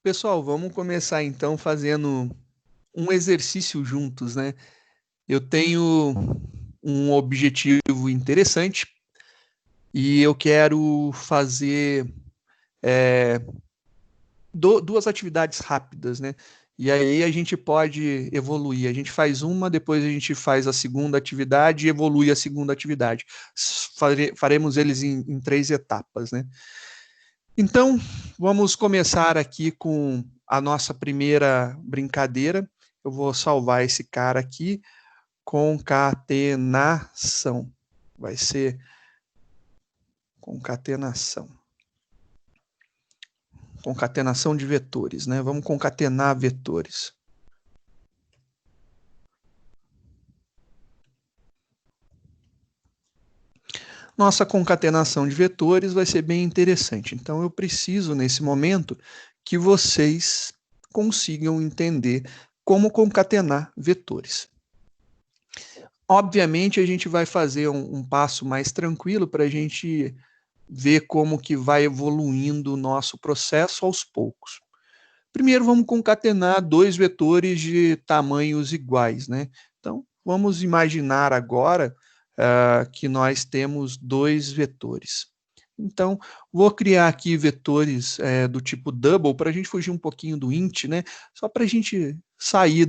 Pessoal, vamos começar então fazendo um exercício juntos, né? Eu tenho um objetivo interessante e eu quero fazer duas atividades rápidas, né? E aí a gente pode evoluir. A gente faz uma, depois a gente faz a segunda atividade e evolui a segunda atividade. Faremos eles em três etapas, né? Então, vamos começar aqui com a nossa primeira brincadeira. Eu vou salvar esse cara aqui, concatenação. Vai ser concatenação. Concatenação de vetores, né? Vamos concatenar vetores. Nossa concatenação de vetores vai ser bem interessante. Então, eu preciso, nesse momento, que vocês consigam entender como concatenar vetores. Obviamente, a gente vai fazer um passo mais tranquilo para a gente ver como que vai evoluindo o nosso processo aos poucos. Primeiro, vamos concatenar dois vetores de tamanhos iguais, né? Então, vamos imaginar agora que nós temos dois vetores. Então, vou criar aqui vetores do tipo double para a gente fugir um pouquinho do int, né? Só para a gente sair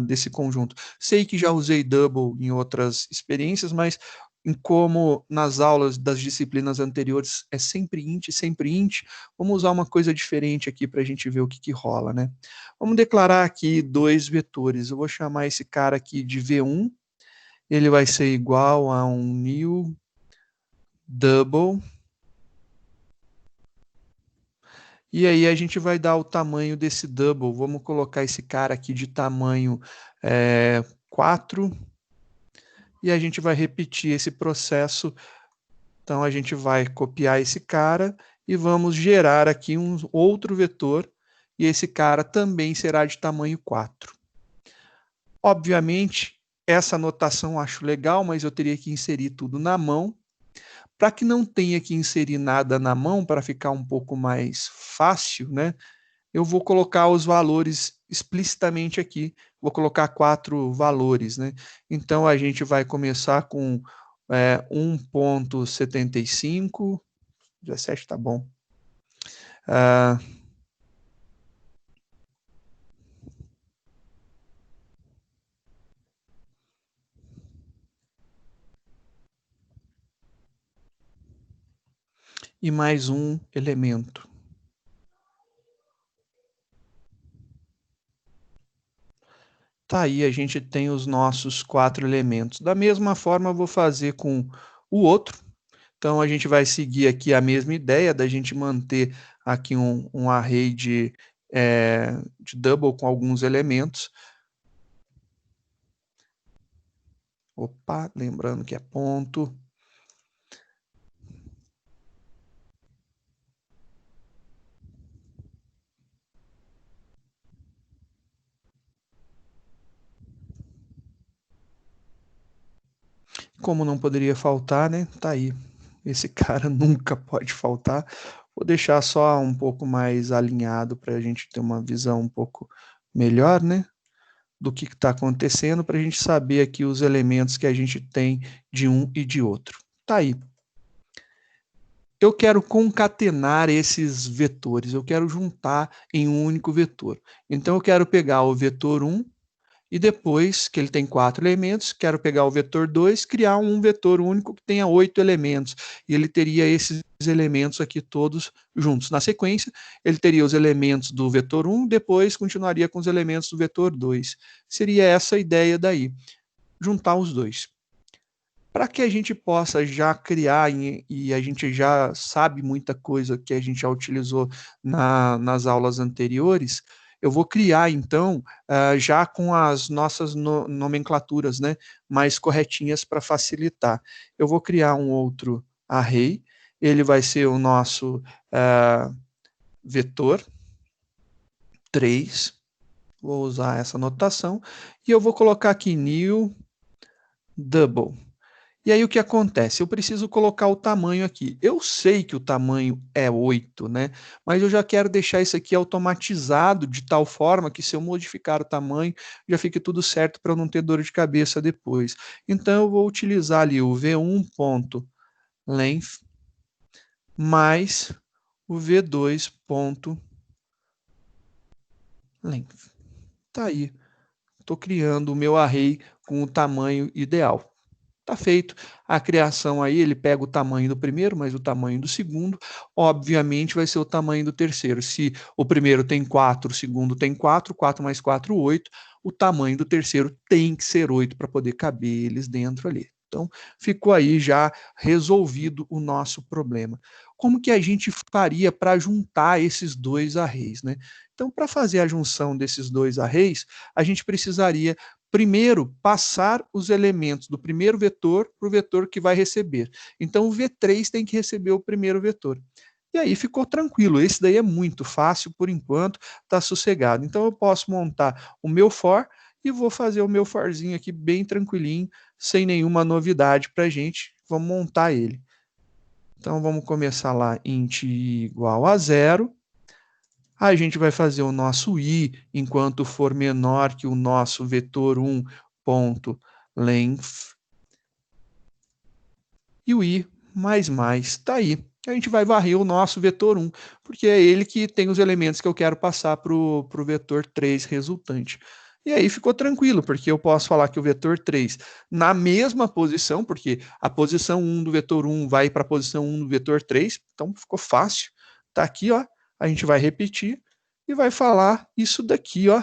desse conjunto. Sei que já usei double em outras experiências, mas como nas aulas das disciplinas anteriores é sempre int, vamos usar uma coisa diferente aqui para a gente ver o que rola, né? Vamos declarar aqui dois vetores. Eu vou chamar esse cara aqui de V1, ele vai ser igual a um new double. E aí a gente vai dar o tamanho desse double. Vamos colocar esse cara aqui de tamanho 4. E a gente vai repetir esse processo. Então a gente vai copiar esse cara e vamos gerar aqui um outro vetor. E esse cara também será de tamanho 4. Obviamente, essa notação eu acho legal, mas eu teria que inserir tudo na mão. Para que não tenha que inserir nada na mão, para ficar um pouco mais fácil, né? Eu vou colocar os valores explicitamente aqui. Vou colocar 4 valores, né? Então, a gente vai começar com 1.75. 17 tá bom. E mais um elemento. Tá aí, a gente tem os nossos 4 elementos. Da mesma forma, eu vou fazer com o outro. Então, a gente vai seguir aqui a mesma ideia da gente manter aqui um array de double com alguns elementos. Opa, lembrando que é ponto. Como não poderia faltar, né? Tá aí. Esse cara nunca pode faltar. Vou deixar só um pouco mais alinhado para a gente ter uma visão um pouco melhor, né? Do que está acontecendo, para a gente saber aqui os elementos que a gente tem de um e de outro. Tá aí. Eu quero concatenar esses vetores, eu quero juntar em um único vetor. Então, eu quero pegar o vetor 1 e depois, que ele tem 4 elementos, quero pegar o vetor 2, criar um vetor único que tenha 8 elementos. E ele teria esses elementos aqui todos juntos. Na sequência, ele teria os elementos do vetor 1, depois continuaria com os elementos do vetor 2. Seria essa a ideia daí, juntar os dois. Para que a gente possa já criar, e a gente já sabe muita coisa que a gente já utilizou nas aulas anteriores, eu vou criar, então, já com as nossas nomenclaturas, né, mais corretinhas para facilitar. Eu vou criar um outro array, ele vai ser o nosso vetor 3, vou usar essa notação, e eu vou colocar aqui new double. E aí o que acontece? Eu preciso colocar o tamanho aqui. Eu sei que o tamanho é 8, né? Mas eu já quero deixar isso aqui automatizado de tal forma que se eu modificar o tamanho, já fique tudo certo para eu não ter dor de cabeça depois. Então eu vou utilizar ali o v1.length mais o v2.length. Tá aí. Estou criando o meu array com o tamanho ideal. Tá feito. A criação aí, ele pega o tamanho do primeiro, mais o tamanho do segundo. Obviamente vai ser o tamanho do terceiro. Se o primeiro tem 4, o segundo tem 4, 4 mais 4, 8. O tamanho do terceiro tem que ser 8 para poder caber eles dentro ali. Então, ficou aí já resolvido o nosso problema. Como que a gente faria para juntar esses dois arrays, né? Então, para fazer a junção desses dois arrays, a gente precisaria primeiro passar os elementos do primeiro vetor para o vetor que vai receber. Então, o V3 tem que receber o primeiro vetor. E aí ficou tranquilo, esse daí é muito fácil por enquanto, está sossegado. Então, eu posso montar o meu for e vou fazer o meu forzinho aqui bem tranquilinho, sem nenhuma novidade para a gente. Vamos montar ele. Então, vamos começar lá, int i igual a 0. A gente vai fazer o nosso i enquanto for menor que o nosso vetor 1.length. E o i mais está aí. A gente vai varrer o nosso vetor 1, porque é ele que tem os elementos que eu quero passar para o vetor 3 resultante. E aí ficou tranquilo, porque eu posso falar que o vetor 3, na mesma posição, porque a posição 1 do vetor 1 vai para a posição 1 do vetor 3, então ficou fácil. Está aqui, ó, a gente vai repetir e vai falar isso daqui, ó.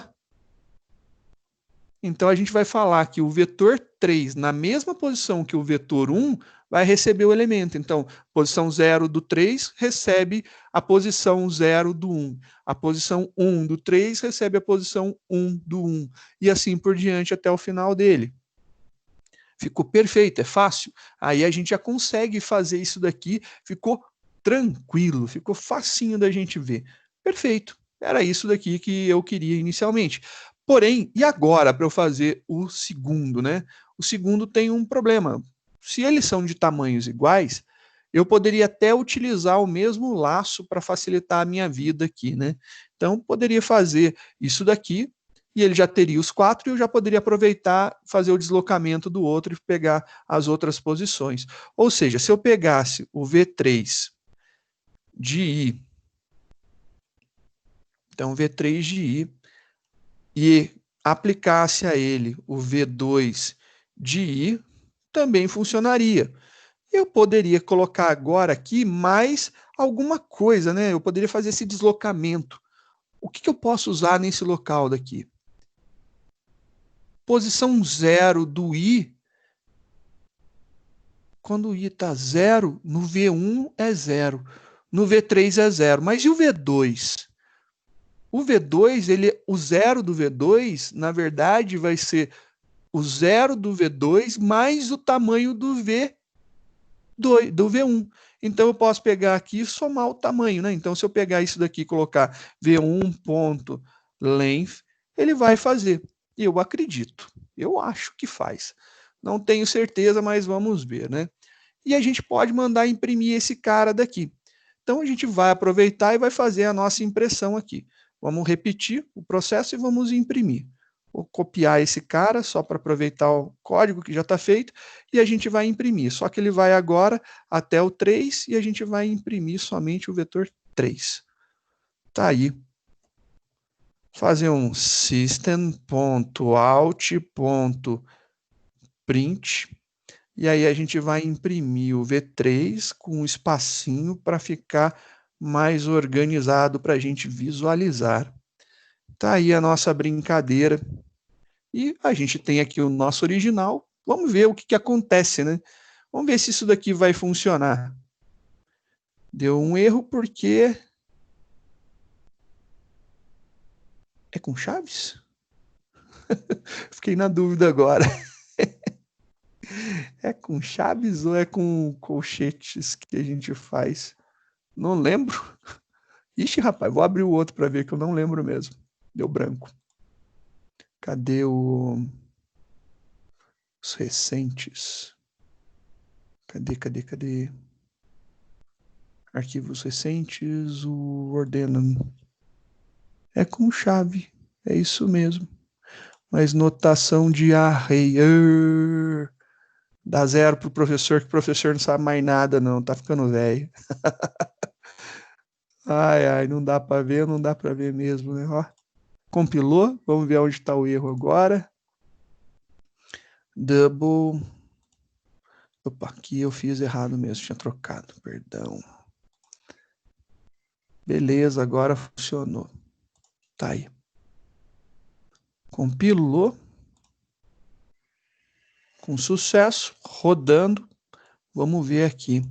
Então a gente vai falar que o vetor 3, na mesma posição que o vetor 1, vai receber o elemento. Então, posição 0 do 3 recebe a posição 0 do 1. A posição 1 do 3 recebe a posição 1 do 1. E assim por diante até o final dele. Ficou perfeito, é fácil. Aí a gente já consegue fazer isso daqui, ficou tranquilo, ficou facinho da gente ver. Perfeito. Era isso daqui que eu queria inicialmente. Porém, e agora para eu fazer o segundo, né? O segundo tem um problema. Se eles são de tamanhos iguais, eu poderia até utilizar o mesmo laço para facilitar a minha vida aqui, né? Então, poderia fazer isso daqui, e ele já teria os 4 e eu já poderia aproveitar, fazer o deslocamento do outro e pegar as outras posições. Ou seja, se eu pegasse o V3 de I, então V3 de I, e aplicasse a ele o V2 de I, também funcionaria. Eu poderia colocar agora aqui mais alguma coisa, né? Eu poderia fazer esse deslocamento. O que eu posso usar nesse local daqui? Posição 0 do I, quando o I está 0, no V1 é 0, no V3 é 0. Mas e o V2? O V2, o 0 do V2, na verdade, vai ser o 0 do V2 mais o tamanho do V1. Então, eu posso pegar aqui e somar o tamanho, né? Então, se eu pegar isso daqui e colocar V1.length, ele vai fazer. Eu acredito. Eu acho que faz. Não tenho certeza, mas vamos ver, né? E a gente pode mandar imprimir esse cara daqui. Então, a gente vai aproveitar e vai fazer a nossa impressão aqui. Vamos repetir o processo e vamos imprimir. Vou copiar esse cara só para aproveitar o código que já está feito e a gente vai imprimir. Só que ele vai agora até o 3 e a gente vai imprimir somente o vetor 3. Tá aí. Fazer um system.out.print e aí a gente vai imprimir o V3 com um espacinho para ficar mais organizado para a gente visualizar. Tá aí a nossa brincadeira. E a gente tem aqui o nosso original. Vamos ver o que acontece, né? Vamos ver se isso daqui vai funcionar. Deu um erro porque... É com chaves? Fiquei na dúvida agora. É com chaves ou é com colchetes que a gente faz? Não lembro. Ixi, rapaz, vou abrir o outro para ver que eu não lembro mesmo. Deu branco. Cadê os recentes? Cadê? Arquivos recentes, o ordena. É com chave, é isso mesmo. Mas notação de array. Dá 0 pro professor, que o professor não sabe mais nada, não. Tá ficando velho. Ai, não dá para ver, não dá para ver mesmo, né? Ó, compilou, vamos ver onde está o erro agora. Double. Opa, aqui eu fiz errado mesmo, tinha trocado, perdão. Beleza, agora funcionou. Tá aí. Compilou. Com sucesso, rodando. Vamos ver aqui.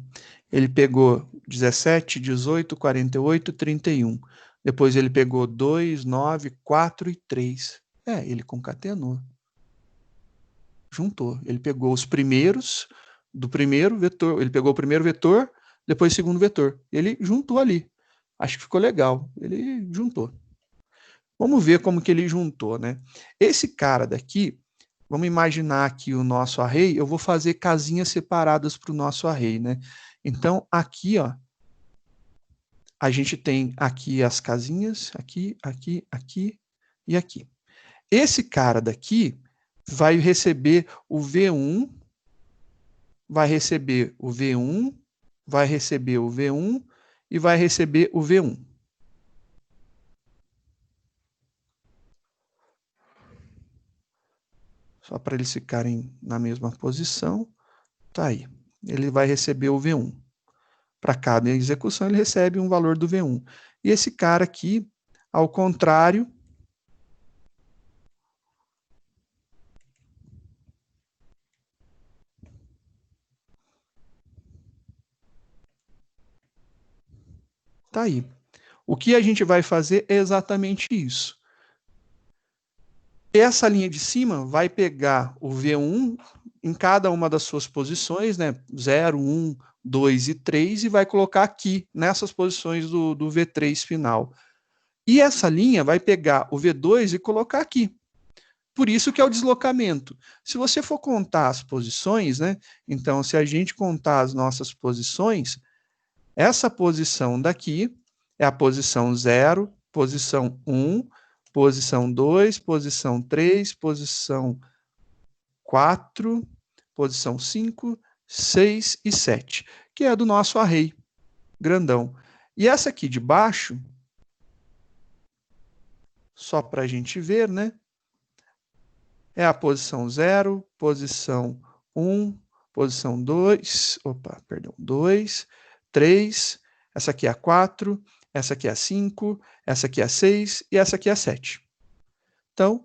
Ele pegou 17, 18, 48, 31. Depois ele pegou 2, 9, 4 e 3. Ele concatenou. Juntou. Ele pegou os primeiros do primeiro vetor. Ele pegou o primeiro vetor, depois o segundo vetor. Ele juntou ali. Acho que ficou legal. Ele juntou. Vamos ver como que ele juntou, né? Esse cara daqui, vamos imaginar aqui o nosso array, eu vou fazer casinhas separadas para o nosso array, né? Então, aqui, ó, a gente tem aqui as casinhas, aqui, aqui, aqui e aqui. Esse cara daqui vai receber o V1, vai receber o V1, vai receber o V1 e vai receber o V1. Só para eles ficarem na mesma posição. Tá aí. Ele vai receber o V1. Para cada execução, ele recebe um valor do V1. E esse cara aqui, ao contrário, tá aí. O que a gente vai fazer é exatamente isso. Essa linha de cima vai pegar o V1 em cada uma das suas posições, né? 0, 1, 2 e 3, e vai colocar aqui, nessas posições do V3 final. E essa linha vai pegar o V2 e colocar aqui. Por isso que é o deslocamento. Se você for contar as posições, né? Então, se a gente contar as nossas posições, essa posição daqui é a posição 0, posição 1, posição 2, posição 3, posição 4, posição 5, 6 e 7, que é do nosso array grandão. E essa aqui de baixo, só para a gente ver, né? É a posição 0, posição 1, posição 2, 2, 3, essa aqui é a 4, essa aqui é a 5, essa aqui é a 6 e essa aqui é a 7. Então,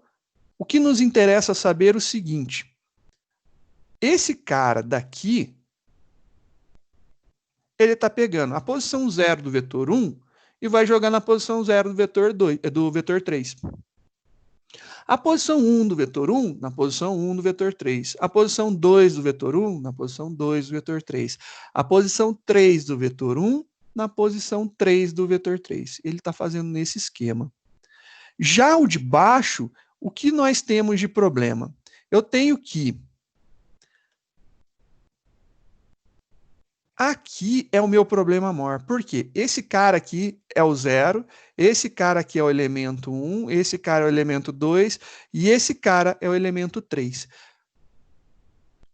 o que nos interessa saber é o seguinte: esse cara daqui, ele está pegando a posição 0 do vetor 1 e vai jogar na posição 0 do vetor 2, do vetor 3. A posição 1 do vetor 1, na posição 1 do vetor 3. A posição 2 do vetor 1, na posição 2 do vetor 3. A posição 3 do vetor 1, na posição 3 do vetor 3. Ele está fazendo nesse esquema. Já o de baixo, o que nós temos de problema? Eu tenho que... Aqui é o meu problema maior. Por quê? Esse cara aqui é o 0, esse cara aqui é o elemento 1, esse cara é o elemento 2 e esse cara é o elemento 3.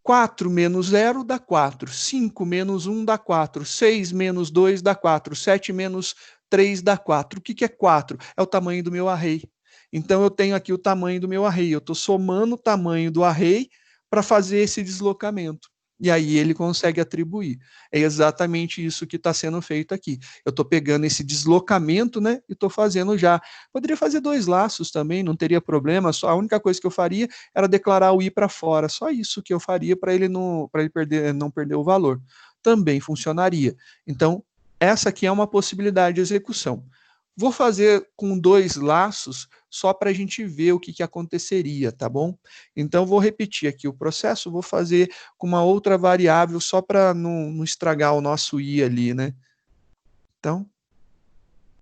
4 menos 0 dá 4, 5 menos 1 dá 4, 6 menos 2 dá 4, 7 menos 3 dá 4. O que é 4? É o tamanho do meu array. Então, eu tenho aqui o tamanho do meu array. Eu estou somando o tamanho do array para fazer esse deslocamento. E aí ele consegue atribuir. É exatamente isso que está sendo feito aqui. Eu estou pegando esse deslocamento, né, e estou fazendo já. Poderia fazer 2 laços também, não teria problema. Só a única coisa que eu faria era declarar o i para fora. Só isso que eu faria para ele não perder o valor. Também funcionaria. Então, essa aqui é uma possibilidade de execução. Vou fazer com 2 laços só para a gente ver o que aconteceria, tá bom? Então, vou repetir aqui o processo, vou fazer com uma outra variável só para não estragar o nosso i ali, né? Então,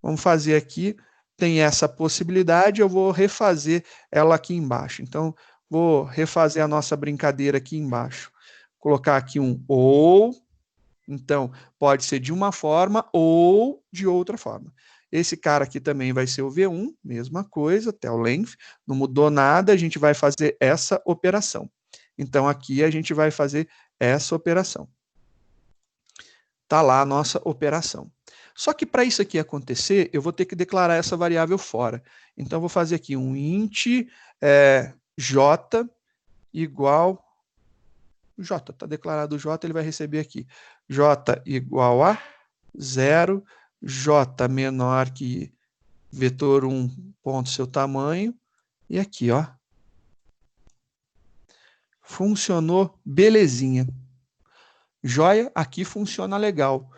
vamos fazer aqui, tem essa possibilidade, eu vou refazer ela aqui embaixo. Então, vou refazer a nossa brincadeira aqui embaixo. colocar aqui um ou, então pode ser de uma forma ou de outra forma. Esse cara aqui também vai ser o V1, mesma coisa, até o length, não mudou nada, a gente vai fazer essa operação. Então aqui a gente vai fazer essa operação. Está lá a nossa operação. Só que para isso aqui acontecer, eu vou ter que declarar essa variável fora. Então, eu vou fazer aqui um int j igual... J, está declarado J, ele vai receber aqui. J igual a 0, J menor que vetor 1 ponto seu tamanho. E aqui, ó. Funcionou belezinha. Joia, aqui funciona legal.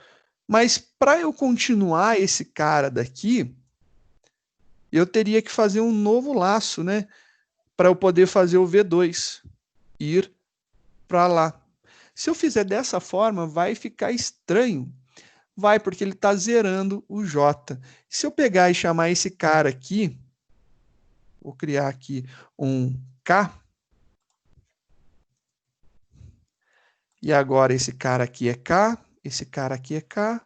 Mas para eu continuar esse cara daqui, eu teria que fazer um novo laço, né? Para eu poder fazer o V2 ir para lá. Se eu fizer dessa forma, vai ficar estranho. Vai, porque ele está zerando o J. Se eu pegar e chamar esse cara aqui, vou criar aqui um K, e agora esse cara aqui é K, esse cara aqui é K,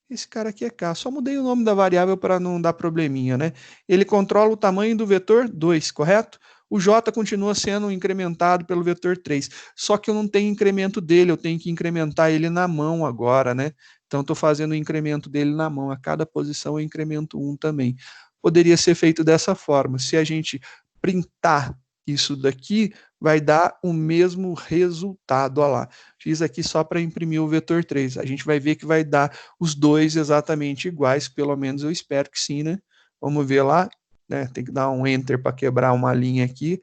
esse cara aqui é K. Só mudei o nome da variável para não dar probleminha, né? Ele controla o tamanho do vetor 2, correto? O J continua sendo incrementado pelo vetor 3. Só que eu não tenho incremento dele, eu tenho que incrementar ele na mão agora, né? Então, estou fazendo o incremento dele na mão. A cada posição eu incremento 1 também. Poderia ser feito dessa forma. Se a gente printar isso daqui, vai dar o mesmo resultado. Olha lá. Fiz aqui só para imprimir o vetor 3. A gente vai ver que vai dar os dois exatamente iguais, pelo menos eu espero que sim, né? Vamos ver lá, né? Tem que dar um enter para quebrar uma linha aqui,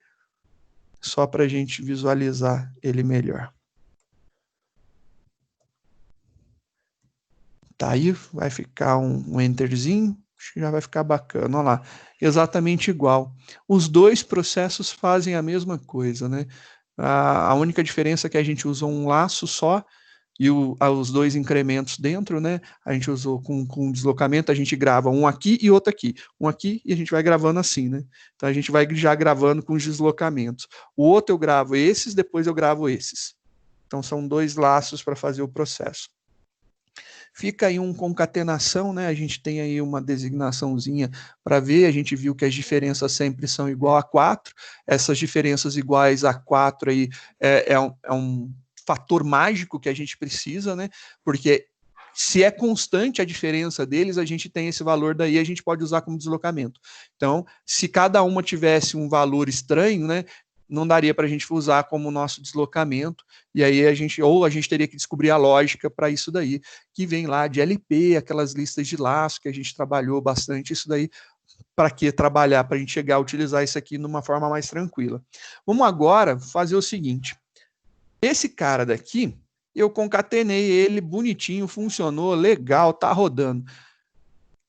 só para a gente visualizar ele melhor. Tá aí, vai ficar um enterzinho, acho que já vai ficar bacana, olha lá, exatamente igual. Os dois processos fazem a mesma coisa, né? A única diferença é que a gente usou um laço só, e os dois incrementos dentro, né? A gente usou com deslocamento, a gente grava um aqui e outro aqui. Um aqui e a gente vai gravando assim, né? Então a gente vai já gravando com os deslocamentos. O outro eu gravo esses, depois eu gravo esses. Então são dois laços para fazer o processo. Fica aí um concatenação, né? A gente tem aí uma designaçãozinha para ver, a gente viu que as diferenças sempre são igual a 4, essas diferenças iguais a 4 aí é um fator mágico que a gente precisa, né? Porque se é constante a diferença deles, a gente tem esse valor daí, a gente pode usar como deslocamento. Então, se cada uma tivesse um valor estranho, né? Não daria para a gente usar como nosso deslocamento, e aí a gente teria que descobrir a lógica para isso daí, que vem lá de LP, aquelas listas de laço que a gente trabalhou bastante, isso daí, para que trabalhar, para a gente chegar a utilizar isso aqui de uma forma mais tranquila. Vamos agora fazer o seguinte, esse cara daqui, eu concatenei ele bonitinho, funcionou, legal, tá rodando.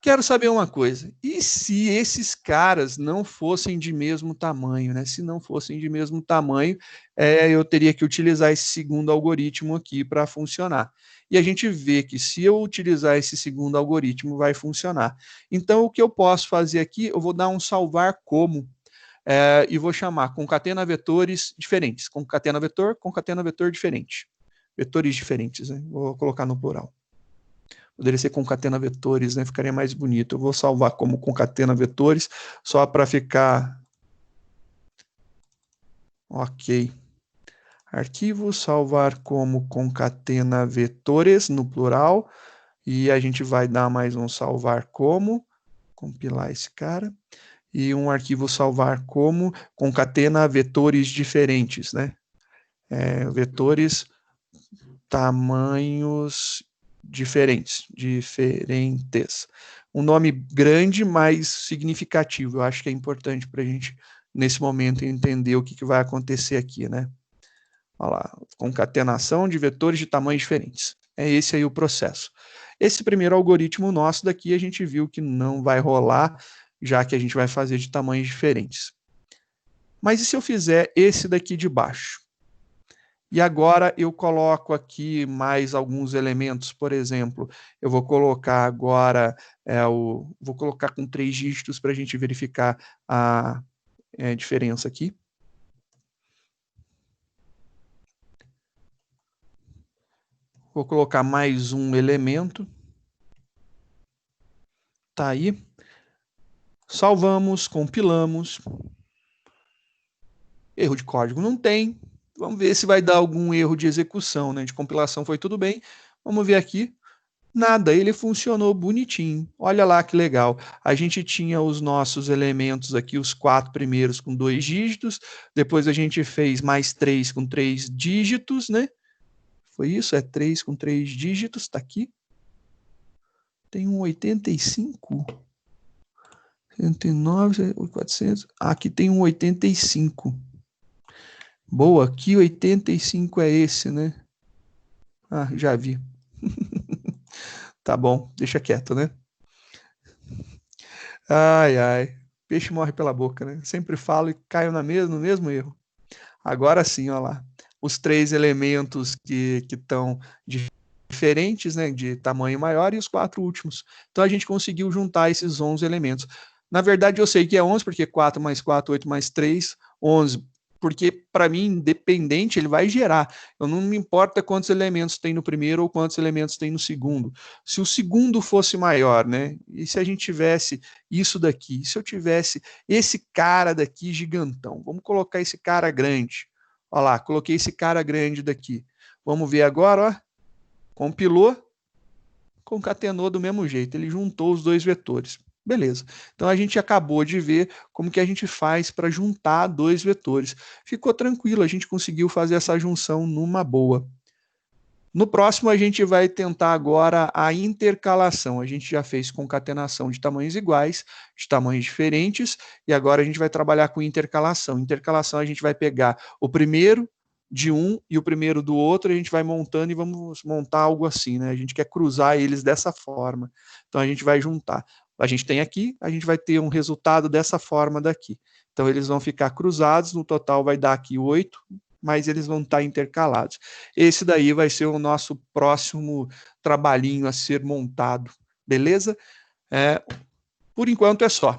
Quero saber uma coisa, e se esses caras não fossem de mesmo tamanho, né? Se não fossem de mesmo tamanho, eu teria que utilizar esse segundo algoritmo aqui para funcionar. E a gente vê que se eu utilizar esse segundo algoritmo, vai funcionar. Então, o que eu posso fazer aqui, eu vou dar um salvar como, e vou chamar concatena vetores diferentes. Concatena vetor diferente. Vetores diferentes, né? Vou colocar no plural. Poderia ser concatena vetores, né? Ficaria mais bonito. Eu vou salvar como concatena vetores, só para ficar... Ok. Arquivo, salvar como concatena vetores, no plural, e a gente vai dar mais um salvar como, compilar esse cara, e um arquivo salvar como concatena vetores diferentes, né? Vetores tamanhos diferentes. Um nome grande, mas significativo. Eu acho que é importante para a gente, nesse momento, entender o que vai acontecer aqui, né? Olha lá, concatenação de vetores de tamanhos diferentes. É esse aí o processo. Esse primeiro algoritmo nosso daqui, a gente viu que não vai rolar, já que a gente vai fazer de tamanhos diferentes. Mas e se eu fizer esse daqui de baixo? E agora eu coloco aqui mais alguns elementos, por exemplo, eu vou colocar agora, vou colocar com 3 dígitos para a gente verificar a diferença aqui. Vou colocar mais um elemento. Tá aí. Salvamos, compilamos. Erro de código não tem. Vamos ver se vai dar algum erro de execução, né? De compilação foi tudo bem. Vamos ver aqui. Nada, ele funcionou bonitinho. Olha lá que legal. A gente tinha os nossos elementos aqui, os 4 primeiros com 2 dígitos. Depois a gente fez mais 3 com 3 dígitos, né? Foi isso? É 3 com 3 dígitos, tá aqui. Tem um 85. 109, 400. Aqui tem um 85. Boa, que 85 é esse, né? Ah, já vi. Tá bom, deixa quieto, né? Ai, ai. Peixe morre pela boca, né? Sempre falo e caio no mesmo erro. Agora sim, ó lá. Os 3 elementos que estão diferentes, né? De tamanho maior e os 4 últimos. Então a gente conseguiu juntar esses 11 elementos. Na verdade, eu sei que é 11, porque 4 mais 4, 8 mais 3, 11. Porque, para mim, independente, ele vai gerar. Eu não me importa quantos elementos tem no primeiro ou quantos elementos tem no segundo. Se o segundo fosse maior, né? E se a gente tivesse isso daqui? Se eu tivesse esse cara daqui gigantão? Vamos colocar esse cara grande. Olha lá, coloquei esse cara grande daqui. Vamos ver agora, ó. Compilou, concatenou do mesmo jeito. Ele juntou os 2 vetores. Beleza. Então a gente acabou de ver como que a gente faz para juntar 2 vetores. Ficou tranquilo, a gente conseguiu fazer essa junção numa boa. No próximo a gente vai tentar agora a intercalação. A gente já fez concatenação de tamanhos iguais, de tamanhos diferentes, e agora a gente vai trabalhar com intercalação. Intercalação a gente vai pegar o primeiro de um e o primeiro do outro, a gente vai montando e vamos montar algo assim, né? A gente quer cruzar eles dessa forma. Então a gente vai juntar. A gente tem aqui, a gente vai ter um resultado dessa forma daqui. Então eles vão ficar cruzados, no total vai dar aqui 8, mas eles vão estar intercalados. Esse daí vai ser o nosso próximo trabalhinho a ser montado, beleza? Por enquanto é só.